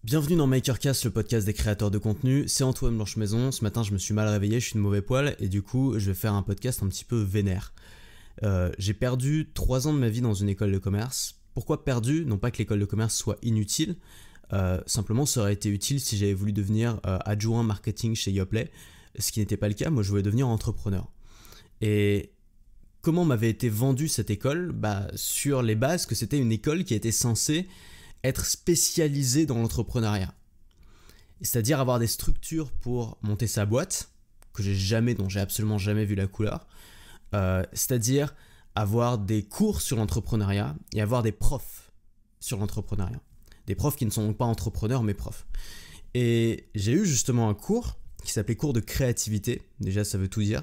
Bienvenue dans MakerCast, le podcast des créateurs de contenu. C'est Antoine Blanchemaison. Ce matin, je me suis mal réveillé, je suis de mauvais poil et du coup, je vais faire un podcast un petit peu vénère. J'ai perdu 3 ans de ma vie dans une école de commerce. Pourquoi perdu? Non pas que l'école de commerce soit inutile, simplement ça aurait été utile si j'avais voulu devenir adjoint marketing chez Yoplait, ce qui n'était pas le cas. Moi, je voulais devenir entrepreneur. Et comment m'avait été vendue cette école? Sur les bases que c'était une école qui était censée être spécialisé dans l'entrepreneuriat. C'est-à-dire avoir des structures pour monter sa boîte, dont j'ai absolument jamais vu la couleur. C'est-à-dire avoir des cours sur l'entrepreneuriat et avoir des profs sur l'entrepreneuriat. Des profs qui ne sont donc pas entrepreneurs mais profs. Et j'ai eu justement un cours qui s'appelait cours de créativité, déjà ça veut tout dire,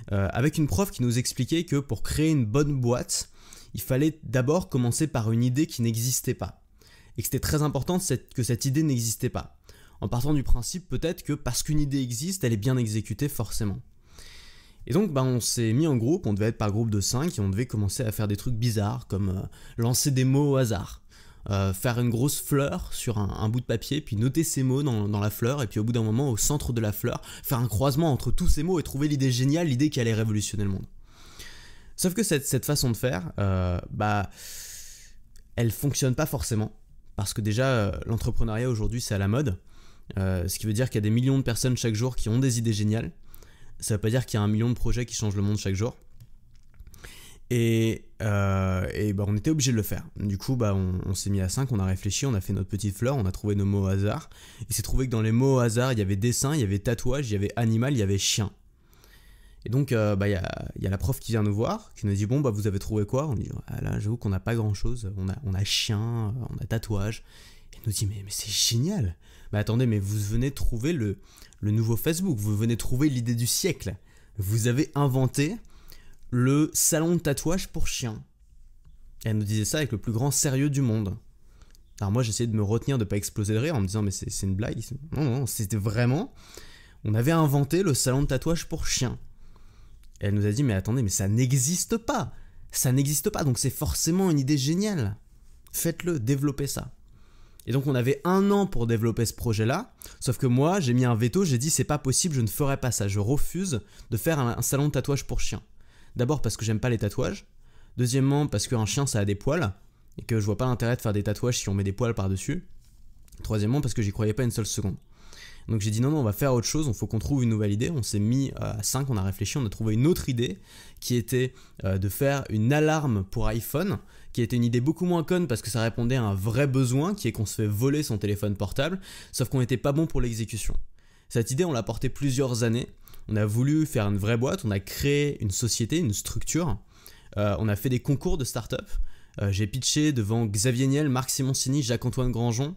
avec une prof qui nous expliquait que pour créer une bonne boîte, il fallait d'abord commencer par une idée qui n'existait pas. Et que c'était très important que cette idée n'existait pas. En partant du principe peut-être que parce qu'une idée existe, elle est bien exécutée forcément. Et donc on s'est mis en groupe, on devait être par groupe de 5 et on devait commencer à faire des trucs bizarres comme lancer des mots au hasard. Faire une grosse fleur sur un bout de papier, puis noter ces mots dans la fleur, et puis au bout d'un moment, au centre de la fleur, faire un croisement entre tous ces mots et trouver l'idée géniale, l'idée qui allait révolutionner le monde. Sauf que cette façon de faire, elle fonctionne pas forcément. Parce que déjà, l'entrepreneuriat aujourd'hui, c'est à la mode. Ce qui veut dire qu'il y a des millions de personnes chaque jour qui ont des idées géniales. Ça ne veut pas dire qu'il y a 1 million de projets qui changent le monde chaque jour. Et on était obligé de le faire. Du coup, on s'est mis à 5, on a réfléchi, on a fait notre petite fleur, on a trouvé nos mots au hasard. Il s'est trouvé que dans les mots au hasard, il y avait dessin, il y avait tatouage, il y avait animal, il y avait chien. Et donc, y a la prof qui vient nous voir, qui nous dit « Bon, vous avez trouvé quoi ?» On dit « Là, j'avoue qu'on n'a pas grand-chose. On a chien, on a tatouage. » Et elle nous dit « Mais c'est génial !» Attendez, mais vous venez de trouver le nouveau Facebook. Vous venez de trouver l'idée du siècle. Vous avez inventé le salon de tatouage pour chiens. Et elle nous disait ça avec le plus grand sérieux du monde. Alors moi, j'essayais de me retenir de ne pas exploser de rire en me disant « Mais c'est une blague. » Non, c'était vraiment... On avait inventé le salon de tatouage pour chiens. Et elle nous a dit, mais attendez, mais ça n'existe pas. Ça n'existe pas, donc c'est forcément une idée géniale. Faites-le, développez ça. Et donc on avait 1 an pour développer ce projet-là, sauf que moi, j'ai mis un veto, j'ai dit, c'est pas possible, je ne ferai pas ça. Je refuse de faire un salon de tatouage pour chiens. D'abord parce que j'aime pas les tatouages. Deuxièmement, parce qu'un chien, ça a des poils, et que je vois pas l'intérêt de faire des tatouages si on met des poils par-dessus. Troisièmement, parce que j'y croyais pas une seule seconde. Donc j'ai dit non, on va faire autre chose, il faut qu'on trouve une nouvelle idée. On s'est mis à 5, on a réfléchi, on a trouvé une autre idée qui était de faire une alarme pour iPhone, qui était une idée beaucoup moins conne parce que ça répondait à un vrai besoin qui est qu'on se fait voler son téléphone portable, sauf qu'on n'était pas bon pour l'exécution. Cette idée, on l'a portée plusieurs années, on a voulu faire une vraie boîte, on a créé une société, une structure, on a fait des concours de start-up, j'ai pitché devant Xavier Niel, Marc Simoncini, Jacques-Antoine Granjon,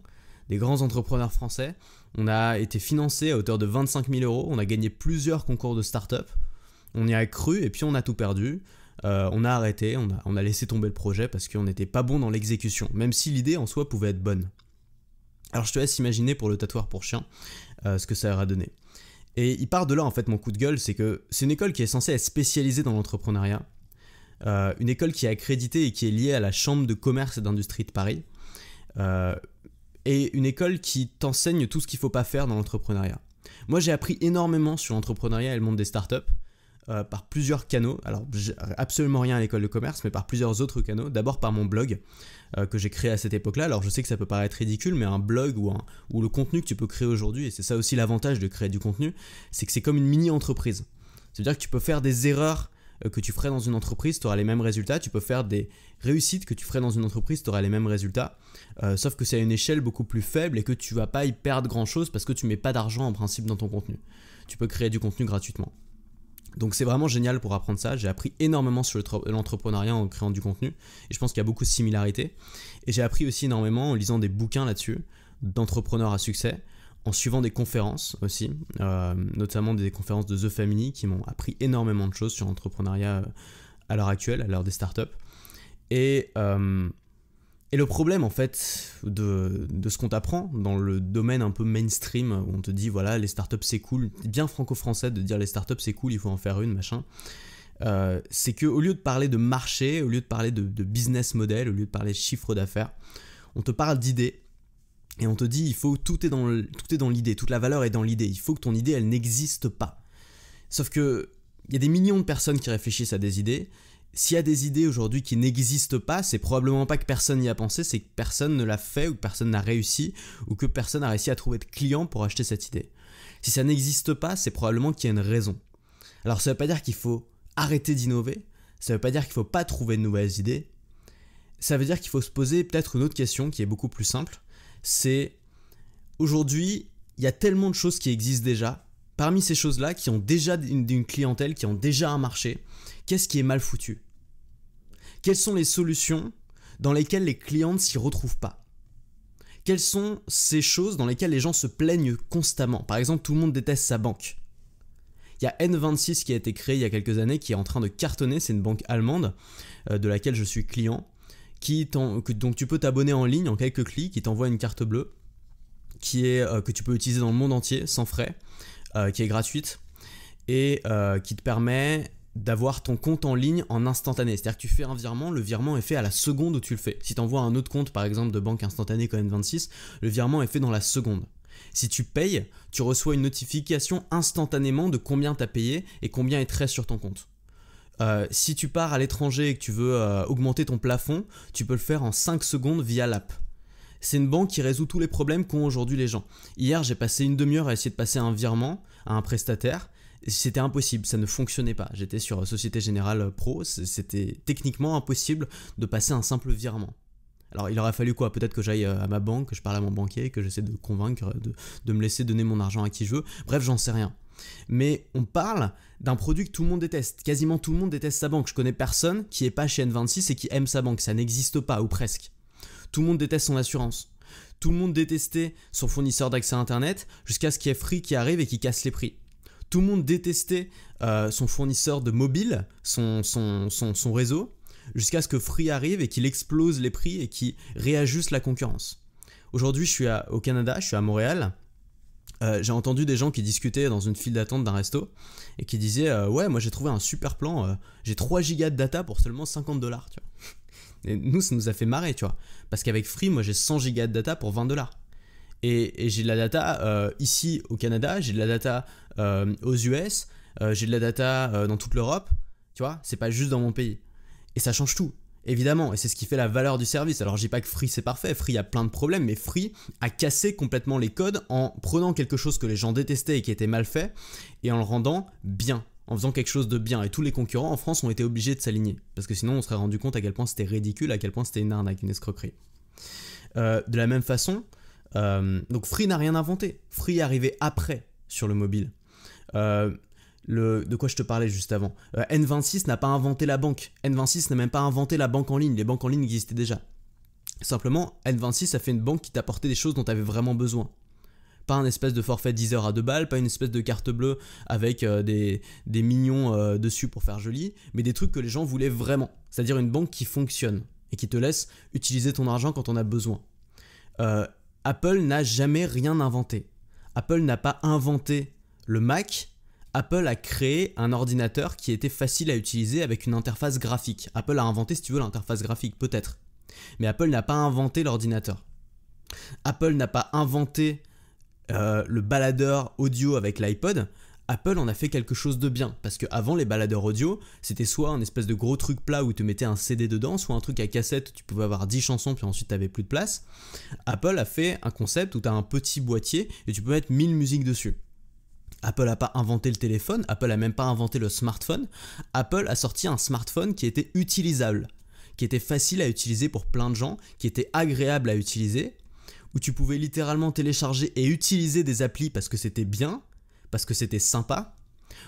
des grands entrepreneurs français. On a été financé à hauteur de 25 000 €. On a gagné plusieurs concours de start-up. On y a cru et puis on a tout perdu. On a arrêté, on a laissé tomber le projet parce qu'on n'était pas bon dans l'exécution, même si l'idée en soi pouvait être bonne. Alors je te laisse imaginer pour le tatouage pour chien ce que ça aura donné. Et il part de là en fait mon coup de gueule, c'est que c'est une école qui est censée être spécialisée dans l'entrepreneuriat. Une école qui est accréditée et qui est liée à la Chambre de commerce et d'industrie de Paris. Et une école qui t'enseigne tout ce qu'il ne faut pas faire dans l'entrepreneuriat. Moi, j'ai appris énormément sur l'entrepreneuriat et le monde des startups par plusieurs canaux. Alors, j'ai absolument rien à l'école de commerce, mais par plusieurs autres canaux. D'abord par mon blog que j'ai créé à cette époque-là. Alors, je sais que ça peut paraître ridicule, mais un blog ou le contenu que tu peux créer aujourd'hui, et c'est ça aussi l'avantage de créer du contenu, c'est que c'est comme une mini-entreprise. C'est-à-dire que tu peux faire des erreurs que tu ferais dans une entreprise, tu auras les mêmes résultats. Tu peux faire des réussites que tu ferais dans une entreprise, tu auras les mêmes résultats. Sauf que c'est à une échelle beaucoup plus faible et que tu vas pas y perdre grand chose parce que tu mets pas d'argent en principe dans ton contenu. Tu peux créer du contenu gratuitement. Donc c'est vraiment génial pour apprendre ça. J'ai appris énormément sur l'entrepreneuriat en créant du contenu et je pense qu'il y a beaucoup de similarités. Et j'ai appris aussi énormément en lisant des bouquins là-dessus, d'entrepreneurs à succès, en suivant des conférences aussi, notamment des conférences de The Family qui m'ont appris énormément de choses sur l'entrepreneuriat à l'heure actuelle, à l'heure des startups. Et le problème en fait de ce qu'on t'apprend dans le domaine un peu mainstream où on te dit voilà les startups c'est cool, bien franco-français de dire les startups c'est cool, il faut en faire une, machin. C'est qu'au lieu de parler de marché, au lieu de parler de business model, au lieu de parler de chiffre d'affaires, on te parle d'idées. Et on te dit, tout est dans l'idée, toute la valeur est dans l'idée. Il faut que ton idée, elle n'existe pas. Sauf que il y a des millions de personnes qui réfléchissent à des idées. S'il y a des idées aujourd'hui qui n'existent pas, c'est probablement pas que personne n'y a pensé, c'est que personne ne l'a fait ou que personne n'a réussi ou que personne n'a réussi à trouver de clients pour acheter cette idée. Si ça n'existe pas, c'est probablement qu'il y a une raison. Alors ça veut pas dire qu'il faut arrêter d'innover, ça veut pas dire qu'il faut pas trouver de nouvelles idées. Ça veut dire qu'il faut se poser peut-être une autre question qui est beaucoup plus simple. C'est aujourd'hui, il y a tellement de choses qui existent déjà. Parmi ces choses-là, qui ont déjà une clientèle, qui ont déjà un marché, qu'est-ce qui est mal foutu? Quelles sont les solutions dans lesquelles les clients ne s'y retrouvent pas? Quelles sont ces choses dans lesquelles les gens se plaignent constamment? Par exemple, tout le monde déteste sa banque. Il y a N26 qui a été créé il y a quelques années, qui est en train de cartonner, c'est une banque allemande de laquelle je suis client, donc tu peux t'abonner en ligne en quelques clics, qui t'envoie une carte bleue que tu peux utiliser dans le monde entier sans frais, qui est gratuite et qui te permet d'avoir ton compte en ligne en instantané. C'est-à-dire que tu fais un virement, le virement est fait à la seconde où tu le fais. Si tu envoies un autre compte, par exemple de banque instantanée comme N26, le virement est fait dans la seconde. Si tu payes, tu reçois une notification instantanément de combien tu as payé et combien il te reste sur ton compte. Si tu pars à l'étranger et que tu veux augmenter ton plafond, tu peux le faire en 5 secondes via l'app. C'est une banque qui résout tous les problèmes qu'ont aujourd'hui les gens. Hier, j'ai passé une demi-heure à essayer de passer un virement à un prestataire. C'était impossible, ça ne fonctionnait pas. J'étais sur Société Générale Pro, c'était techniquement impossible de passer un simple virement. Alors il aurait fallu quoi? Peut-être que j'aille à ma banque, que je parle à mon banquier, que j'essaie de convaincre de me laisser donner mon argent à qui je veux. Bref, j'en sais rien. Mais on parle d'un produit que tout le monde déteste. Quasiment tout le monde déteste sa banque. Je connais personne qui n'est pas chez N26 et qui aime sa banque. Ça n'existe pas, ou presque. Tout le monde déteste son assurance. Tout le monde détestait son fournisseur d'accès à Internet jusqu'à ce qu'il y ait Free qui arrive et qui casse les prix. Tout le monde détestait son fournisseur de mobile, son réseau, jusqu'à ce que Free arrive et qu'il explose les prix et qu'il réajuste la concurrence. Aujourd'hui, je suis au Canada, je suis à Montréal. J'ai entendu des gens qui discutaient dans une file d'attente d'un resto et qui disaient ouais, moi j'ai trouvé un super plan, j'ai 3 gigas de data pour seulement $50, tu vois. Et nous, ça nous a fait marrer, tu vois, parce qu'avec Free, moi j'ai 100 gigas de data pour $20. Et j'ai de la data ici au Canada, j'ai de la data aux US, j'ai de la data dans toute l'Europe, tu vois, c'est pas juste dans mon pays. Et ça change tout, évidemment, et c'est ce qui fait la valeur du service. Alors je dis pas que Free c'est parfait, Free a plein de problèmes, mais Free a cassé complètement les codes en prenant quelque chose que les gens détestaient et qui était mal fait, et en le rendant bien, en faisant quelque chose de bien. Et tous les concurrents en France ont été obligés de s'aligner, parce que sinon on serait rendu compte à quel point c'était ridicule, à quel point c'était une arnaque, une escroquerie. De la même façon, donc Free n'a rien inventé, Free est arrivé après sur le mobile. De quoi je te parlais juste avant. N26 n'a pas inventé la banque. N26 n'a même pas inventé la banque en ligne. Les banques en ligne existaient déjà. Simplement, N26 a fait une banque qui t'apportait des choses dont tu avais vraiment besoin. Pas un espèce de forfait 10 heures à 2 balles, pas une espèce de carte bleue avec des mignons dessus pour faire joli, mais des trucs que les gens voulaient vraiment. C'est-à-dire une banque qui fonctionne et qui te laisse utiliser ton argent quand on a besoin. Apple n'a jamais rien inventé. Apple n'a pas inventé le Mac. Apple a créé un ordinateur qui était facile à utiliser avec une interface graphique. Apple a inventé, si tu veux, l'interface graphique, peut-être. Mais Apple n'a pas inventé l'ordinateur. Apple n'a pas inventé le baladeur audio avec l'iPod. Apple en a fait quelque chose de bien. Parce qu'avant, les baladeurs audio, c'était soit un espèce de gros truc plat où tu mettais un CD dedans, soit un truc à cassette où tu pouvais avoir 10 chansons puis ensuite tu n'avais plus de place. Apple a fait un concept où tu as un petit boîtier et tu peux mettre 1000 musiques dessus. Apple n'a pas inventé le téléphone, Apple n'a même pas inventé le smartphone. Apple a sorti un smartphone qui était utilisable, qui était facile à utiliser pour plein de gens, qui était agréable à utiliser, où tu pouvais littéralement télécharger et utiliser des applis parce que c'était bien, parce que c'était sympa,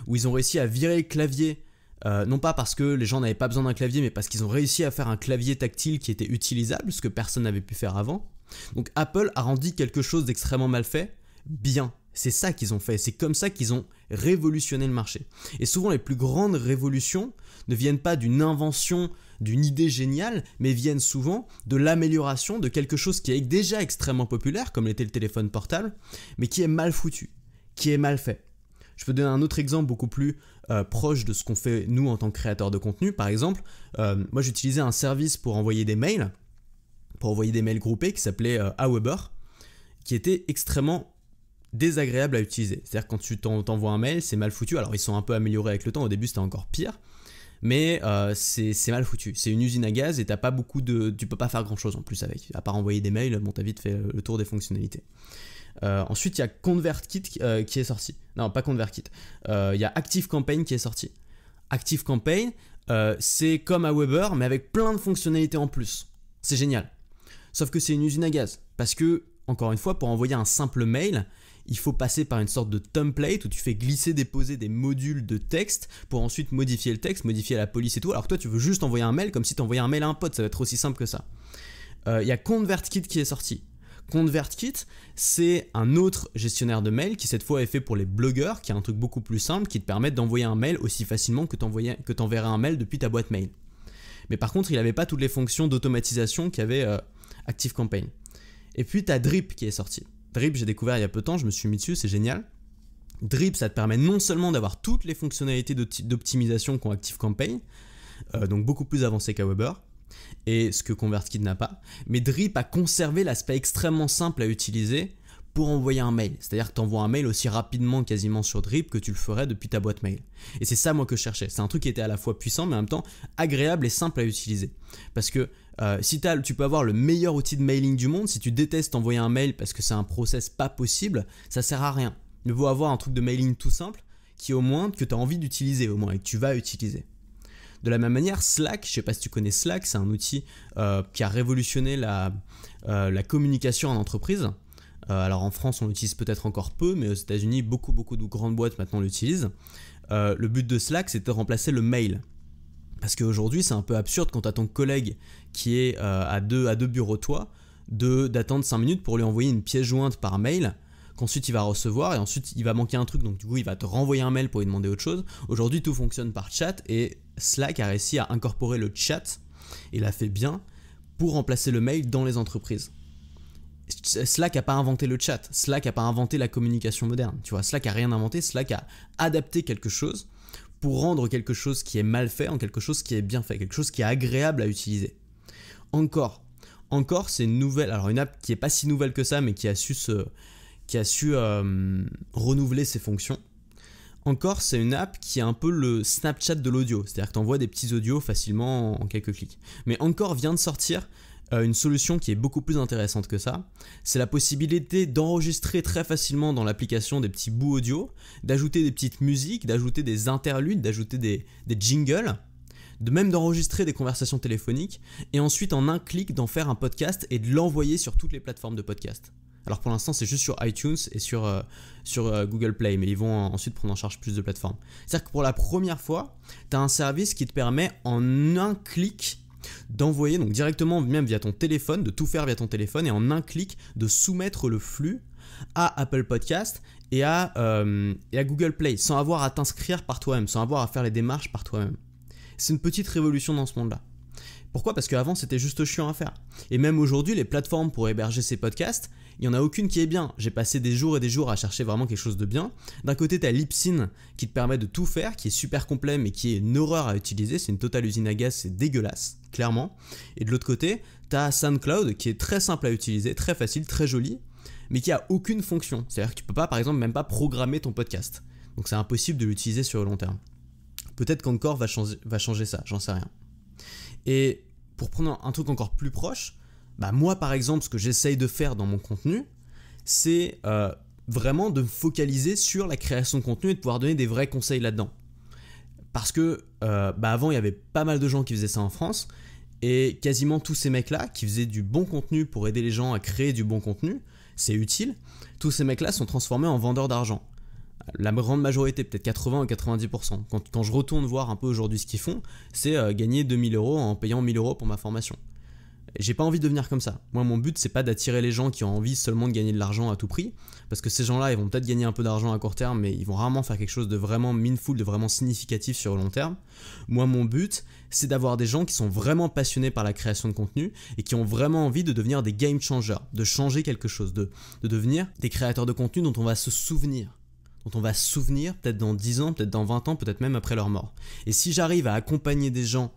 où ils ont réussi à virer le clavier, non pas parce que les gens n'avaient pas besoin d'un clavier, mais parce qu'ils ont réussi à faire un clavier tactile qui était utilisable, ce que personne n'avait pu faire avant. Donc Apple a rendu quelque chose d'extrêmement mal fait bien. C'est ça qu'ils ont fait, c'est comme ça qu'ils ont révolutionné le marché. Et souvent les plus grandes révolutions ne viennent pas d'une invention, d'une idée géniale, mais viennent souvent de l'amélioration de quelque chose qui est déjà extrêmement populaire, comme l'était le téléphone portable, mais qui est mal foutu, qui est mal fait. Je peux donner un autre exemple beaucoup plus proche de ce qu'on fait nous en tant que créateurs de contenu. Par exemple, moi j'utilisais un service pour envoyer des mails groupés qui s'appelait Aweber. qui était extrêmement désagréable à utiliser. C'est-à-dire quand tu t'envoies un mail, c'est mal foutu. Alors ils sont un peu améliorés avec le temps, au début c'était encore pire, mais c'est mal foutu. C'est une usine à gaz et tu peux pas faire grand-chose en plus avec. À part envoyer des mails, bon t'as vite fait le tour des fonctionnalités. Ensuite il y a ConvertKit qui est sorti. Non, pas ConvertKit. Il y a ActiveCampaign qui est sorti. ActiveCampaign, c'est comme Aweber mais avec plein de fonctionnalités en plus. C'est génial. Sauf que c'est une usine à gaz. Parce que, encore une fois, pour envoyer un simple mail, il faut passer par une sorte de template où tu fais glisser, déposer des modules de texte pour ensuite modifier le texte, modifier la police et tout. Alors que toi, tu veux juste envoyer un mail comme si tu envoyais un mail à un pote. Ça va être aussi simple que ça. Il y a ConvertKit qui est sorti. ConvertKit, c'est un autre gestionnaire de mail qui cette fois est fait pour les blogueurs, qui est un truc beaucoup plus simple, qui te permet d'envoyer un mail aussi facilement que t'enverrais un mail depuis ta boîte mail. Mais par contre, il n'avait pas toutes les fonctions d'automatisation qu'avait ActiveCampaign. Et puis, tu as Drip qui est sorti. Drip, j'ai découvert il y a peu de temps, je me suis mis dessus, c'est génial. Drip, ça te permet non seulement d'avoir toutes les fonctionnalités d'optimisation qu'ont ActiveCampaign, donc beaucoup plus avancé qu'Aweber, et ce que ConvertKit n'a pas, mais Drip a conservé l'aspect extrêmement simple à utiliser pour envoyer un mail. C'est-à-dire que tu envoies un mail aussi rapidement quasiment sur Drip que tu le ferais depuis ta boîte mail. Et c'est ça moi que je cherchais. C'est un truc qui était à la fois puissant mais en même temps agréable et simple à utiliser. Parce que si tu peux avoir le meilleur outil de mailing du monde, si tu détestes envoyer un mail parce que c'est un process pas possible, ça sert à rien. Il vaut avoir un truc de mailing tout simple qui au moins que tu as envie d'utiliser au moins et que tu vas utiliser. De la même manière, Slack, je ne sais pas si tu connais Slack, c'est un outil qui a révolutionné la communication en entreprise. Alors en France, on l'utilise peut-être encore peu, mais aux États-Unis, beaucoup de grandes boîtes maintenant l'utilisent. Le but de Slack, c'est de remplacer le mail. Parce qu'aujourd'hui, c'est un peu absurde quand tu as ton collègue qui est à deux bureaux de toi, d'attendre 5 minutes pour lui envoyer une pièce jointe par mail, qu'ensuite il va recevoir et ensuite il va manquer un truc, donc du coup il va te renvoyer un mail pour lui demander autre chose. Aujourd'hui, tout fonctionne par chat et Slack a réussi à incorporer le chat, et l'a fait bien, pour remplacer le mail dans les entreprises. Slack n'a pas inventé le chat, Slack n'a pas inventé la communication moderne, tu vois, Slack n'a rien inventé, Slack a adapté quelque chose pour rendre quelque chose qui est mal fait en quelque chose qui est bien fait, quelque chose qui est agréable à utiliser. Encore, c'est une nouvelle, alors une app qui n'est pas si nouvelle que ça, mais qui a su renouveler ses fonctions. Encore, c'est une app qui est un peu le Snapchat de l'audio, c'est-à-dire que tu envoies des petits audios facilement en quelques clics. Mais Encore vient de sortir une solution qui est beaucoup plus intéressante que ça. C'est la possibilité d'enregistrer très facilement dans l'application des petits bouts audio, d'ajouter des petites musiques, d'ajouter des interludes, d'ajouter des jingles, même d'enregistrer des conversations téléphoniques et ensuite en un clic d'en faire un podcast et de l'envoyer sur toutes les plateformes de podcast. Alors pour l'instant c'est juste sur iTunes et sur Google Play, mais ils vont ensuite prendre en charge plus de plateformes. C'est-à-dire que pour la première fois, tu as un service qui te permet en un clic d'envoyer, donc directement même via ton téléphone, de tout faire via ton téléphone et en un clic de soumettre le flux à Apple Podcast et à Google Play sans avoir à t'inscrire par toi-même, sans avoir à faire les démarches par toi-même. C'est une petite révolution dans ce monde-là. Pourquoi ? Parce qu'avant c'était juste chiant à faire. Et même aujourd'hui, les plateformes pour héberger ces podcasts, il n'y en a aucune qui est bien. J'ai passé des jours et des jours à chercher vraiment quelque chose de bien. D'un côté, tu as Libsyn qui te permet de tout faire, qui est super complet mais qui est une horreur à utiliser. C'est une totale usine à gaz, c'est dégueulasse, clairement. Et de l'autre côté, tu as SoundCloud qui est très simple à utiliser, très facile, très joli, mais qui a aucune fonction. C'est-à-dire que tu peux pas, par exemple, même pas programmer ton podcast. Donc c'est impossible de l'utiliser sur le long terme. Peut-être qu'Encore va changer ça, j'en sais rien. Et pour prendre un truc encore plus proche, moi par exemple, ce que j'essaye de faire dans mon contenu, c'est vraiment de me focaliser sur la création de contenu et de pouvoir donner des vrais conseils là-dedans. Parce que avant, il y avait pas mal de gens qui faisaient ça en France, et quasiment tous ces mecs-là qui faisaient du bon contenu pour aider les gens à créer du bon contenu, c'est utile, tous ces mecs-là sont transformés en vendeurs d'argent. La grande majorité, peut-être 80 ou 90%. Quand je retourne voir un peu aujourd'hui ce qu'ils font, c'est gagner 2000 € en payant 1000 € pour ma formation. Et j'ai pas envie de devenir comme ça. Moi, mon but, c'est pas d'attirer les gens qui ont envie seulement de gagner de l'argent à tout prix, parce que ces gens-là, ils vont peut-être gagner un peu d'argent à court terme, mais ils vont rarement faire quelque chose de vraiment meaningful, de vraiment significatif sur le long terme. Moi, mon but, c'est d'avoir des gens qui sont vraiment passionnés par la création de contenu et qui ont vraiment envie de devenir des game changers, de changer quelque chose, de devenir des créateurs de contenu dont on va se souvenir. Peut-être dans 10 ans, peut-être dans 20 ans, peut-être même après leur mort. Et si j'arrive à accompagner des gens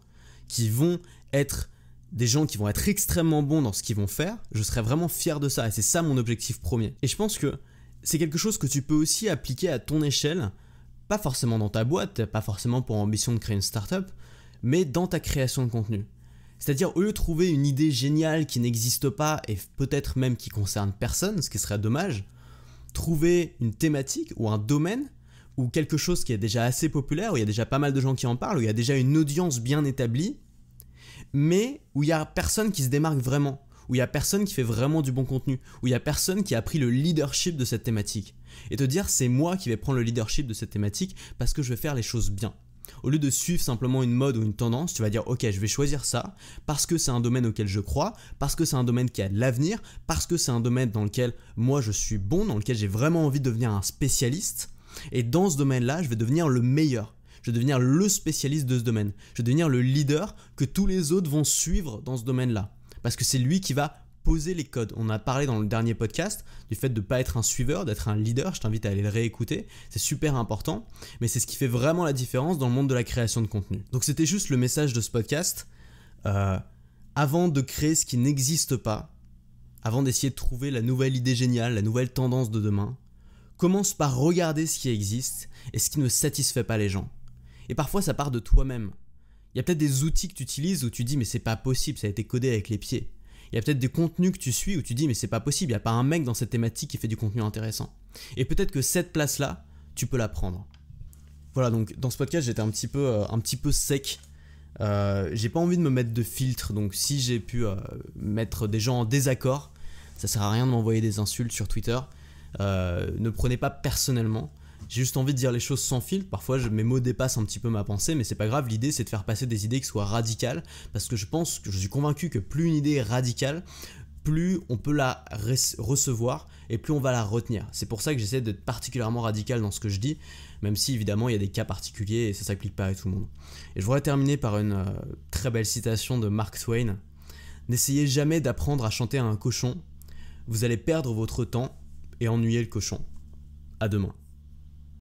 qui vont être des gens qui vont être extrêmement bons dans ce qu'ils vont faire, je serais vraiment fier de ça et c'est ça mon objectif premier. Et je pense que c'est quelque chose que tu peux aussi appliquer à ton échelle, pas forcément dans ta boîte, pas forcément pour ambition de créer une startup, mais dans ta création de contenu. C'est-à-dire, au lieu de trouver une idée géniale qui n'existe pas et peut-être même qui concerne personne, ce qui serait dommage, trouver une thématique ou un domaine ou quelque chose qui est déjà assez populaire, où il y a déjà pas mal de gens qui en parlent, où il y a déjà une audience bien établie, mais où il n'y a personne qui se démarque vraiment, où il n'y a personne qui fait vraiment du bon contenu, où il n'y a personne qui a pris le leadership de cette thématique. Et te dire, c'est moi qui vais prendre le leadership de cette thématique parce que je vais faire les choses bien. Au lieu de suivre simplement une mode ou une tendance, tu vas dire ok, je vais choisir ça parce que c'est un domaine auquel je crois, parce que c'est un domaine qui a de l'avenir, parce que c'est un domaine dans lequel moi je suis bon, dans lequel j'ai vraiment envie de devenir un spécialiste. Et dans ce domaine-là, je vais devenir le meilleur. Je vais devenir le spécialiste de ce domaine. Je vais devenir le leader que tous les autres vont suivre dans ce domaine-là. Parce que c'est lui qui va poser les codes. On a parlé dans le dernier podcast du fait de ne pas être un suiveur, d'être un leader. Je t'invite à aller le réécouter. C'est super important. Mais c'est ce qui fait vraiment la différence dans le monde de la création de contenu. Donc c'était juste le message de ce podcast. Avant de créer ce qui n'existe pas, avant d'essayer de trouver la nouvelle idée géniale, la nouvelle tendance de demain, commence par regarder ce qui existe et ce qui ne satisfait pas les gens. Et parfois ça part de toi-même. Il y a peut-être des outils que tu utilises où tu dis mais c'est pas possible, ça a été codé avec les pieds. Il y a peut-être des contenus que tu suis où tu dis mais c'est pas possible, il n'y a pas un mec dans cette thématique qui fait du contenu intéressant. Et peut-être que cette place-là, tu peux la prendre. Voilà, donc dans ce podcast j'étais un petit peu sec. J'ai pas envie de me mettre de filtre, donc si j'ai pu mettre des gens en désaccord, ça sert à rien de m'envoyer des insultes sur Twitter. Ne prenez pas personnellement. J'ai juste envie de dire les choses sans filtre. Parfois mes mots dépassent un petit peu ma pensée, mais c'est pas grave. L'idée c'est de faire passer des idées qui soient radicales, parce que je suis convaincu que plus une idée est radicale, plus on peut la recevoir et plus on va la retenir. C'est pour ça que j'essaie d'être particulièrement radical dans ce que je dis, même si évidemment il y a des cas particuliers et ça s'applique pas à tout le monde. Et je voudrais terminer par une très belle citation de Mark Twain. N'essayez jamais d'apprendre à chanter à un cochon, vous allez perdre votre temps et ennuyer le cochon. À demain.